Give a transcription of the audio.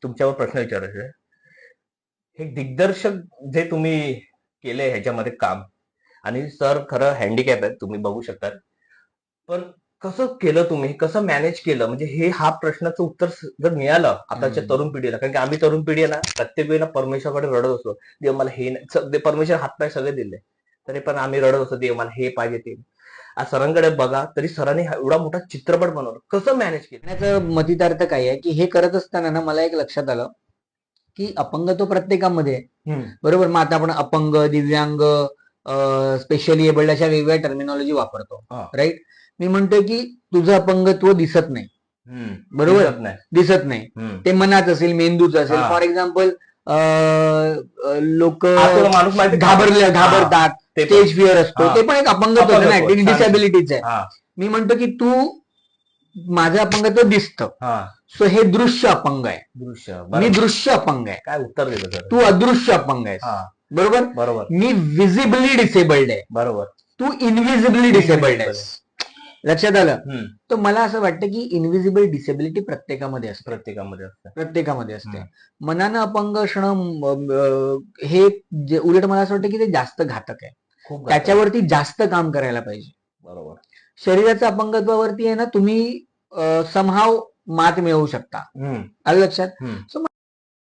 तुमच्यावर प्रश्न विचारायचा आहे. हे दिग्दर्शक जे तुम्ही केले ह्याच्यामध्ये काम, आणि सर खरं हँडिकॅप आहे, तुम्ही बघू शकता. पण कसं केलं तुम्ही, कसं मॅनेज केलं, म्हणजे हा प्रश्नाचं उत्तर जर मिळालं आताच्या तरुण पिढीला, कारण की आम्ही तरुण पिढी आहे ना, प्रत्येक वेळेला परमेश्वराकडे रडत असतो, देव मला हे नाही, परमेश्वर हातपाय सगळे दिले, तरी पण आम्ही रडत असतो, देव मला हे पाहिजे ते. आज सरांकडे बघा, तरी सरांनी एवढा मोठा चित्रपट बनवला, कसं मॅनेज केलं? त्याचं मतितार्थ काय आहे की हे करत असताना ना मला एक लक्षात आलं की अपंग तो प्रत्येकामध्ये आहे. बरोबर. मग आता आपण अपंग, दिव्यांग, स्पेशली एबल्ड अशा वेगवेगळ्या टर्मिनॉलॉजी वापरतो. राईट. मी म्हणतोय की तुझं अपंगत्व दिसत नाही. बरोबर. दिसत नाही. ते मनात असेल, मेंदूच असेल. फॉर एक्झाम्पल लोक घाबरतात, स्टेज फिअर असतो, ते पण एक अपंगत्व आहे ना, डिसॅबिलिटीच आहे. मी म्हणतो की तू माझं अपंगत्व दिसतं, सो हे दृश्य अपंग आहे. मी दृश्य अपंग आहे. काय उत्तर दिलं? तू अदृश्य अपंग आहेस. बरोबर. बरोबर. मी विजिबली डिसेबल्ड आहे. बरोबर. तू इनव्हिजिबली डिसेबल्ड आहेस. लक्षात आलं? तर मला असं वाटतं की इनव्हिजिबल डिसेबिलिटी प्रत्येकामध्ये असते. प्रत्येकामध्ये असते. मनानं अपंग असणं हे उलट मला असं वाटतं की ते जास्त घातक आहे. त्याच्यावरती जास्त काम करायला पाहिजे. बरोबर. शरीराच्या अपंगत्वावरती आहे ना, तुम्ही समहाव मात मिळवू शकता. आलं लक्षात? सो